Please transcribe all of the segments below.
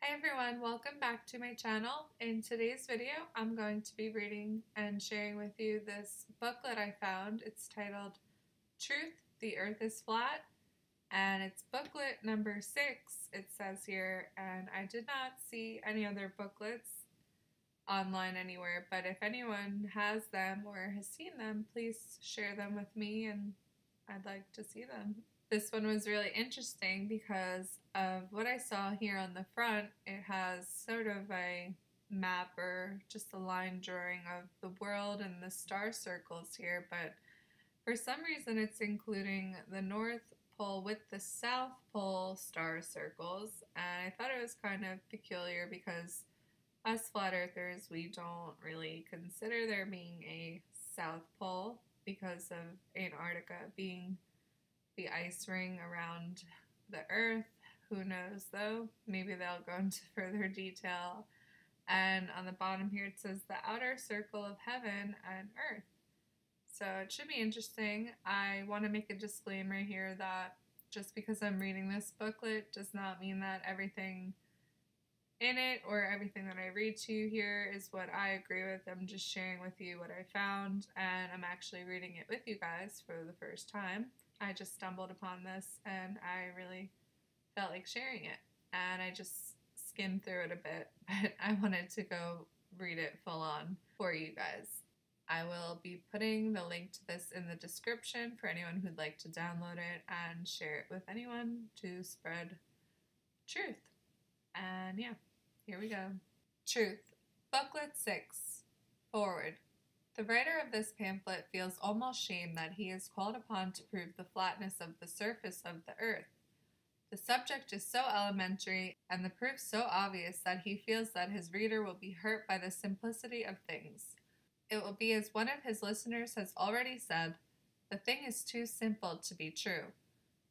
Hi everyone, welcome back to my channel. In today's video, I'm going to be reading and sharing with you this booklet I found. It's titled Truth, the Earth is Flat, and it's booklet number 6, it says here, and I did not see any other booklets online anywhere, but if anyone has them or has seen them, please share them with me and I'd like to see them. This one was really interesting because of what I saw here on the front. It has sort of a map or just a line drawing of the world and the star circles here, but for some reason it's including the North Pole with the South Pole star circles, and I thought it was kind of peculiar because us flat earthers, we don't really consider there being a South Pole because of Antarctica being the ice ring around the Earth. Who knows though? Maybe they'll go into further detail. And on the bottom here it says the outer circle of heaven and earth. So it should be interesting. I want to make a disclaimer here that just because I'm reading this booklet does not mean that everything in it or everything that I read to you here is what I agree with. I'm just sharing with you what I found, and I'm actually reading it with you guys for the first time. I just stumbled upon this and I really felt like sharing it, and I just skimmed through it a bit, but I wanted to go read it full on for you guys. I will be putting the link to this in the description for anyone who'd like to download it and share it with anyone to spread truth. And yeah, here we go. Truth. Booklet 6. Forward. The writer of this pamphlet feels almost shame that he is called upon to prove the flatness of the surface of the earth. The subject is so elementary and the proof so obvious that he feels that his reader will be hurt by the simplicity of things. It will be as one of his listeners has already said, the thing is too simple to be true.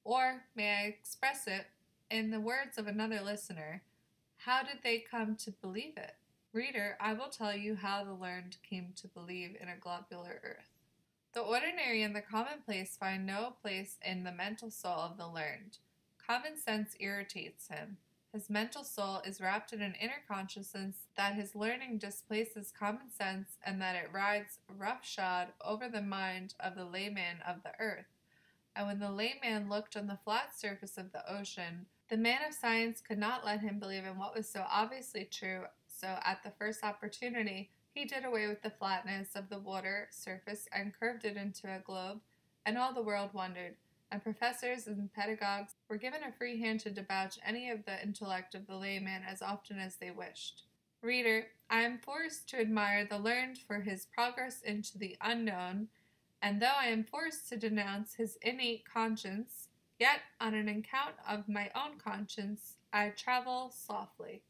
Or, may I express it in the words of another listener, how did they come to believe it? Reader, I will tell you how the learned came to believe in a globular earth. The ordinary and the commonplace find no place in the mental soul of the learned. Common sense irritates him. His mental soul is wrapped in an inner consciousness that his learning displaces common sense and that it rides roughshod over the mind of the layman of the earth. And when the layman looked on the flat surface of the ocean, the man of science could not let him believe in what was so obviously true, so at the first opportunity he did away with the flatness of the water surface and curved it into a globe, and all the world wondered, and professors and pedagogues were given a free hand to debauch any of the intellect of the layman as often as they wished. Reader, I am forced to admire the learned for his progress into the unknown, and though I am forced to denounce his innate conscience, yet on an account of my own conscience I travel softly.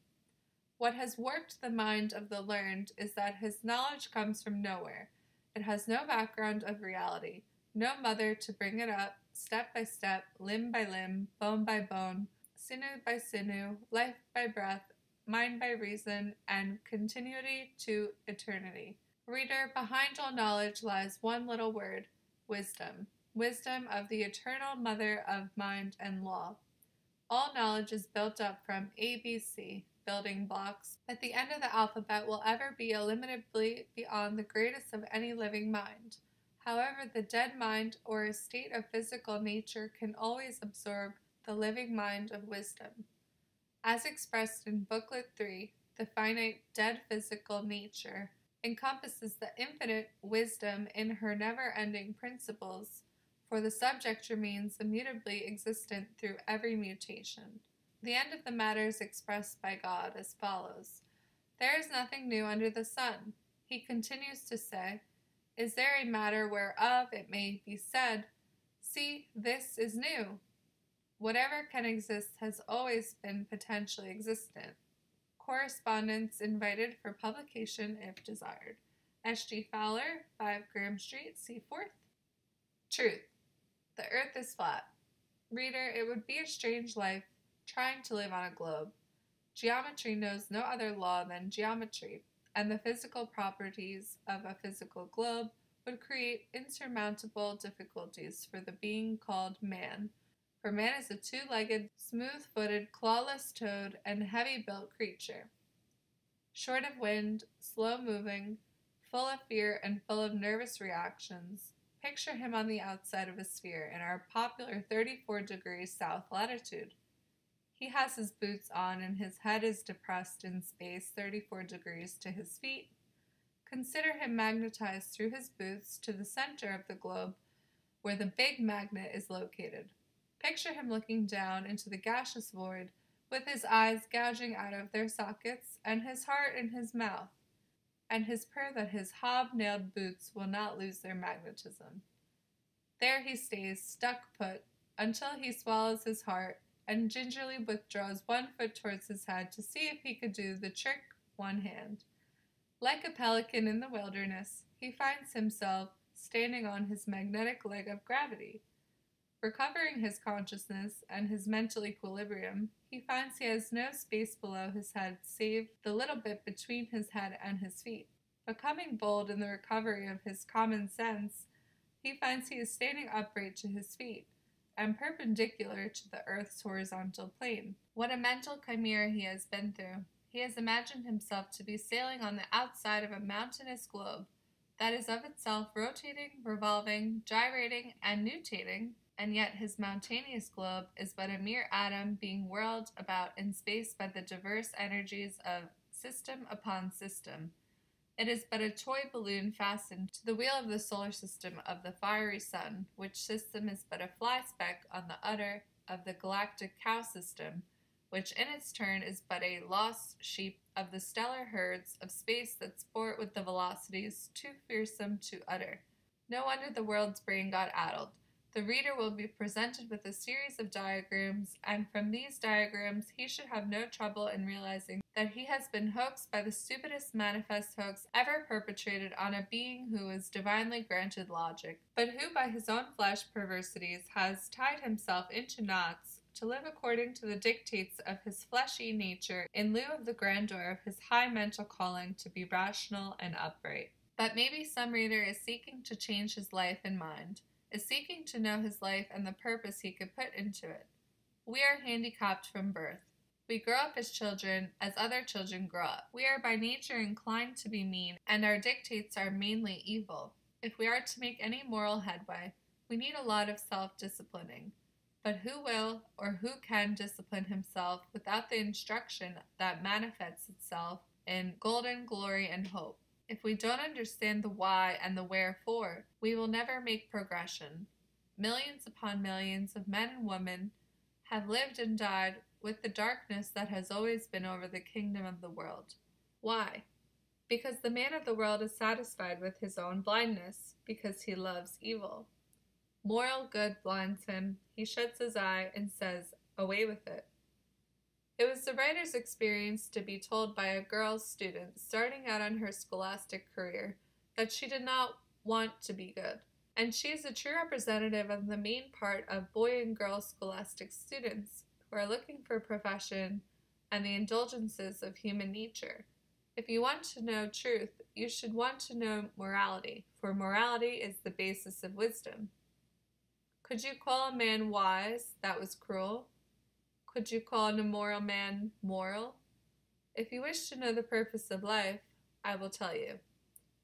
What has warped the mind of the learned is that his knowledge comes from nowhere. It has no background of reality, no mother to bring it up, step by step, limb by limb, bone by bone, sinew by sinew, life by breath, mind by reason, and continuity to eternity. Reader, behind all knowledge lies one little word, wisdom. Wisdom of the eternal mother of mind and law. All knowledge is built up from ABC, building blocks, but the end of the alphabet will ever be illimitably beyond the greatest of any living mind. However, the dead mind or a state of physical nature can always absorb the living mind of wisdom. As expressed in Booklet 3, the finite dead physical nature encompasses the infinite wisdom in her never-ending principles, for the subject remains immutably existent through every mutation. The end of the matter is expressed by God as follows. There is nothing new under the sun. He continues to say, is there a matter whereof it may be said, see, this is new? Whatever can exist has always been potentially existent. Correspondence invited for publication if desired. S.G. Fowler, 5 Graham Street, Seaforth. Truth. The earth is flat. Reader, it would be a strange life trying to live on a globe. Geometry knows no other law than geometry, and the physical properties of a physical globe would create insurmountable difficulties for the being called man, for man is a two-legged, smooth-footed, clawless toad and heavy-built creature. Short of wind, slow-moving, full of fear and full of nervous reactions. Picture him on the outside of a sphere in our popular 34 degrees south latitude. He has his boots on and his head is depressed in space 34 degrees to his feet. Consider him magnetized through his boots to the center of the globe where the big magnet is located. Picture him looking down into the gaseous void with his eyes gouging out of their sockets and his heart in his mouth, and his prayer that his hob-nailed boots will not lose their magnetism. There he stays, stuck put, until he swallows his heart and gingerly withdraws one foot towards his head to see if he could do the trick one hand. Like a pelican in the wilderness, he finds himself standing on his magnetic leg of gravity. Recovering his consciousness and his mental equilibrium, he finds he has no space below his head save the little bit between his head and his feet. Becoming bold in the recovery of his common sense, he finds he is standing upright to his feet and perpendicular to the earth's horizontal plane. What a mental chimera he has been through. He has imagined himself to be sailing on the outside of a mountainous globe that is of itself rotating, revolving, gyrating, and nutating, and yet his mountainous globe is but a mere atom being whirled about in space by the diverse energies of system upon system. It is but a toy balloon fastened to the wheel of the solar system of the fiery sun, which system is but a fly speck on the udder of the galactic cow system, which in its turn is but a lost sheep of the stellar herds of space that sport with the velocities too fearsome to utter. No wonder the world's brain got addled. The reader will be presented with a series of diagrams, and from these diagrams he should have no trouble in realizing that he has been hoaxed by the stupidest manifest hoax ever perpetrated on a being who is divinely granted logic, but who by his own flesh perversities has tied himself into knots to live according to the dictates of his fleshy nature in lieu of the grandeur of his high mental calling to be rational and upright. But maybe some reader is seeking to change his life and mind, is seeking to know his life and the purpose he could put into it. We are handicapped from birth. We grow up as children as other children grow up. We are by nature inclined to be mean, and our dictates are mainly evil. If we are to make any moral headway, we need a lot of self-disciplining. But who will or who can discipline himself without the instruction that manifests itself in golden glory and hope? If we don't understand the why and the wherefore, we will never make progression. Millions upon millions of men and women have lived and died with the darkness that has always been over the kingdom of the world. Why? Because the man of the world is satisfied with his own blindness, because he loves evil. Moral good blinds him. He shuts his eye and says, "Away with it." It was the writer's experience to be told by a girl student starting out on her scholastic career that she did not want to be good, and she is a true representative of the main part of boy and girl scholastic students who are looking for profession and the indulgences of human nature. If you want to know truth, you should want to know morality, for morality is the basis of wisdom. Could you call a man wise that was cruel? Could you call an immoral man moral? If you wish to know the purpose of life, I will tell you.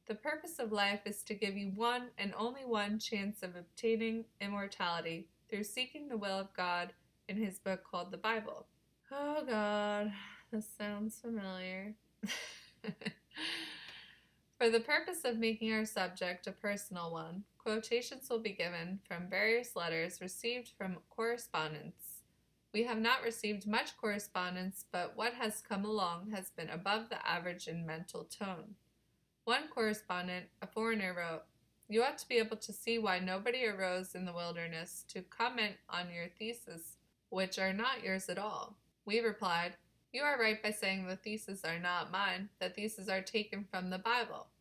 The purpose of life is to give you one and only one chance of obtaining immortality through seeking the will of God in his book called the Bible. Oh God, this sounds familiar. For the purpose of making our subject a personal one, quotations will be given from various letters received from correspondence. We have not received much correspondence, but what has come along has been above the average in mental tone. One correspondent, a foreigner, wrote, "You ought to be able to see why nobody arose in the wilderness to comment on your theses, which are not yours at all." We replied, "You are right by saying the theses are not mine. The theses are taken from the Bible."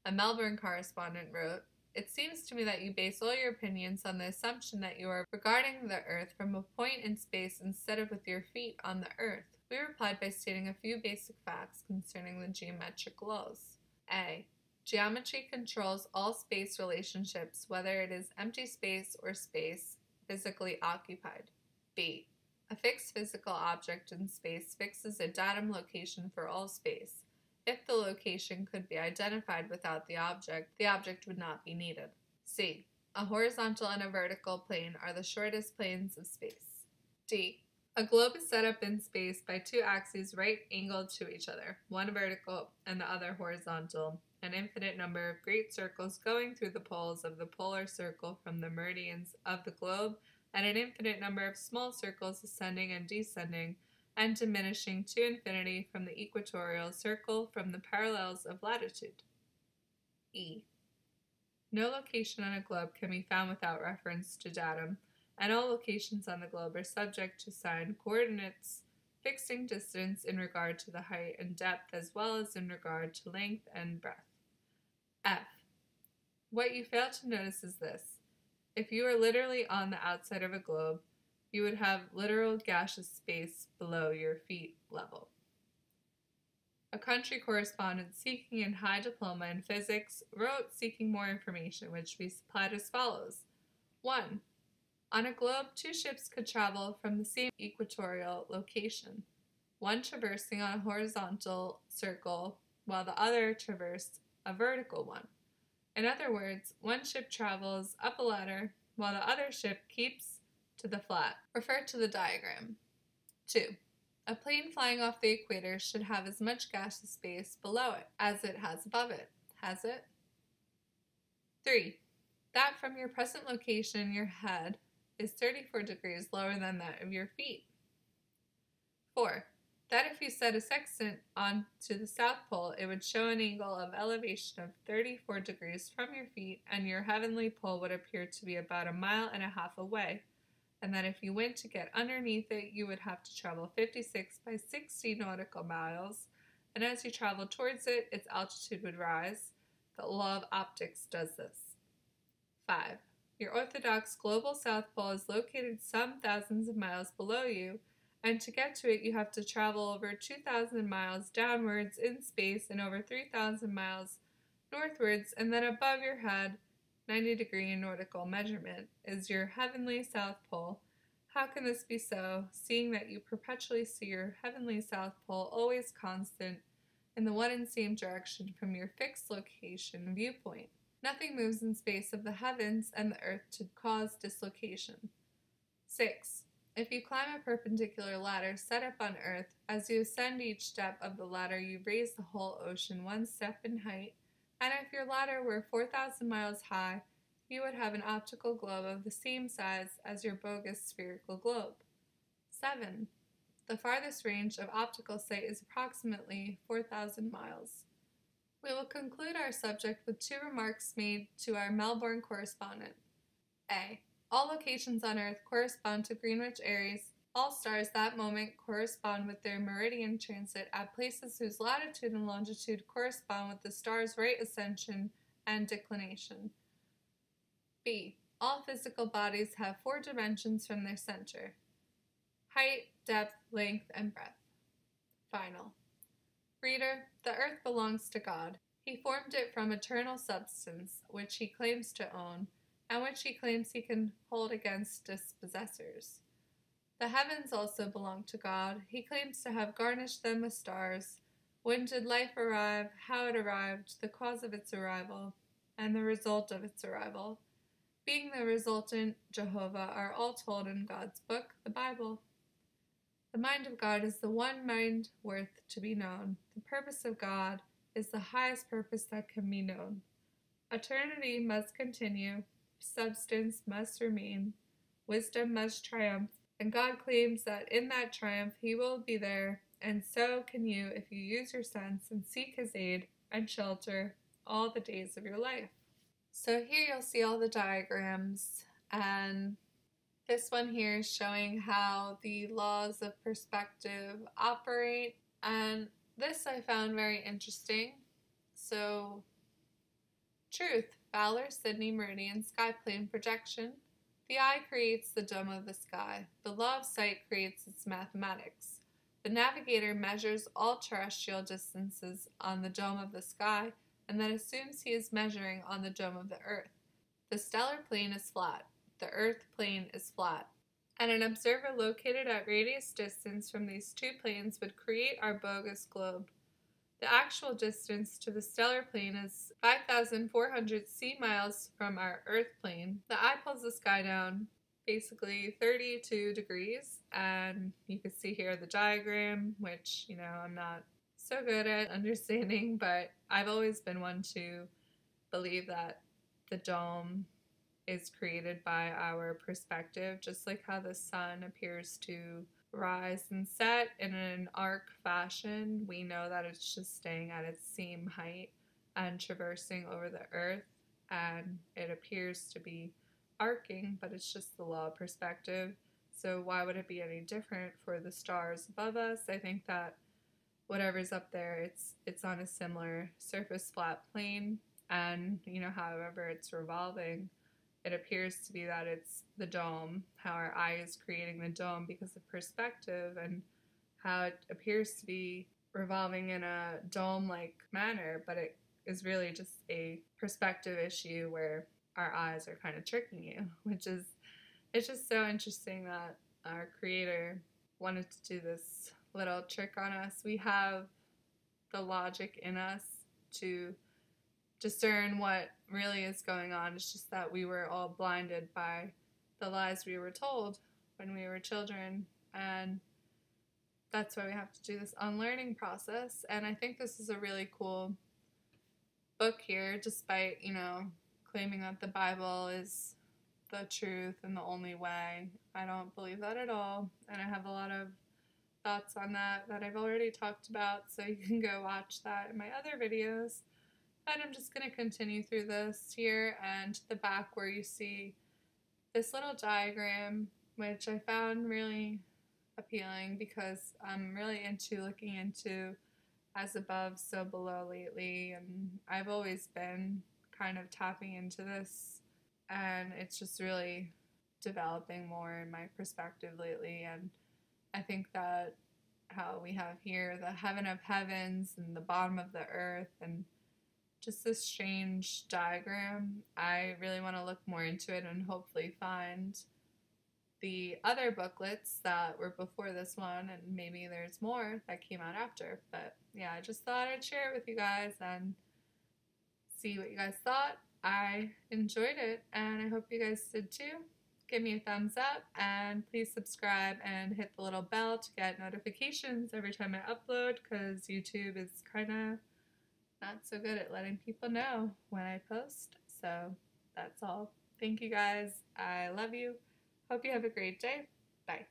A Melbourne correspondent wrote, "It seems to me that you base all your opinions on the assumption that you are regarding the earth from a point in space instead of with your feet on the earth." We replied by stating a few basic facts concerning the geometric laws. A. Geometry controls all space relationships, whether it is empty space or space, physically occupied. B. A fixed physical object in space fixes a datum location for all space. If the location could be identified without the object would not be needed. C. A horizontal and a vertical plane are the shortest planes of space. D. A globe is set up in space by two axes right-angled to each other, one vertical and the other horizontal, an infinite number of great circles going through the poles of the polar circle from the meridians of the globe, and an infinite number of small circles ascending and descending and diminishing to infinity from the equatorial circle from the parallels of latitude. E. No location on a globe can be found without reference to datum, and all locations on the globe are subject to assigned coordinates, fixing distance in regard to the height and depth as well as in regard to length and breadth. F. What you fail to notice is this. If you were literally on the outside of a globe, you would have literal gaseous space below your feet level. A country correspondent seeking a high diploma in physics wrote seeking more information, which we supplied as follows. 1. On a globe, two ships could travel from the same equatorial location, one traversing on a horizontal circle while the other traversed a vertical one. In other words, one ship travels up a ladder while the other ship keeps to the flat. Refer to the diagram. 2. A plane flying off the equator should have as much gaseous space below it as it has above it. Has it? 3. That from your present location, your head is 34 degrees lower than that of your feet. 4. That if you set a sextant onto the South Pole, it would show an angle of elevation of 34 degrees from your feet, and your heavenly pole would appear to be about 1.5 miles away, and that if you went to get underneath it, you would have to travel 56 by 60 nautical miles, and as you travel towards it, its altitude would rise. The law of optics does this. 5. Your orthodox global South Pole is located some thousands of miles below you, and to get to it you have to travel over 2,000 miles downwards in space and over 3,000 miles northwards, and then above your head, 90-degree nautical measurement, is your heavenly South Pole. How can this be so, seeing that you perpetually see your heavenly South Pole always constant in the one and same direction from your fixed location viewpoint? Nothing moves in space of the heavens and the earth to cause dislocation. 6. If you climb a perpendicular ladder set up on earth, as you ascend each step of the ladder you raise the whole ocean one step in height, and if your ladder were 4,000 miles high, you would have an optical globe of the same size as your bogus spherical globe. 7. The farthest range of optical sight is approximately 4,000 miles. We will conclude our subject with 2 remarks made to our Melbourne correspondent. A. All locations on Earth correspond to Greenwich Aries. All stars that moment correspond with their meridian transit at places whose latitude and longitude correspond with the star's right ascension and declination. B. All physical bodies have 4 dimensions from their center: height, depth, length, and breadth. Final. Reader, the earth belongs to God. He formed it from eternal substance, which he claims to own, and which he claims he can hold against dispossessors. The heavens also belong to God. He claims to have garnished them with stars. When did life arrive, how it arrived, the cause of its arrival, and the result of its arrival, being the resultant, Jehovah, are all told in God's book, the Bible. The mind of God is the one mind worth to be known. The purpose of God is the highest purpose that can be known. Eternity must continue, substance must remain, wisdom must triumph, and God claims that in that triumph he will be there, and so can you if you use your sense and seek his aid and shelter all the days of your life. So here you'll see all the diagrams, and this one here is showing how the laws of perspective operate, and this I found very interesting. So, truth, Fowler, Sidney, meridian, sky plane projection. The eye creates the dome of the sky. The law of sight creates its mathematics. The navigator measures all terrestrial distances on the dome of the sky and then assumes he is measuring on the dome of the earth. The stellar plane is flat. the Earth plane is flat. And an observer located at radius distance from these two planes would create our bogus globe. The actual distance to the stellar plane is 5,400 c-miles from our Earth plane. The eye pulls the sky down basically 32 degrees, and you can see here the diagram, which, I'm not so good at understanding, but I've always been one to believe that the dome is created by our perspective, just like how the sun appears to rise and set in an arc fashion. We know that it's just staying at its same height and traversing over the earth, and it appears to be arcing, but it's just the law of perspective. So why would it be any different for the stars above us? I think that whatever's up there, it's on a similar surface flat plane, and however it's revolving, it appears to be that it's the dome, how our eye is creating the dome because of perspective, and how it appears to be revolving in a dome-like manner, but it is really just a perspective issue where our eyes are kind of tricking you, it's just so interesting that our creator wanted to do this little trick on us. We have the logic in us to discern what really is going on. It's just that we were all blinded by the lies we were told when we were children, and that's why we have to do this unlearning process. And I think this is a really cool book here, despite, claiming that the Bible is the truth and the only way. I don't believe that at all, and I have a lot of thoughts on that I've already talked about, so you can go watch that in my other videos. And I'm just going to continue through this here, and the back where you see this little diagram, which I found really appealing because I'm really into looking into as above, so below lately, and I've always been kind of tapping into this, and it's just really developing more in my perspective lately. And I think that how we have here the heaven of heavens and the bottom of the earth, and just this strange diagram. I really want to look more into it and hopefully find the other booklets that were before this one, and maybe there's more that came out after. But yeah, I just thought I'd share it with you guys and see what you guys thought. I enjoyed it, and I hope you guys did too. Give me a thumbs up, and please subscribe and hit the little bell to get notifications every time I upload, because YouTube is kind of not so good at letting people know when I post. So that's all. Thank you guys. I love you. Hope you have a great day. Bye.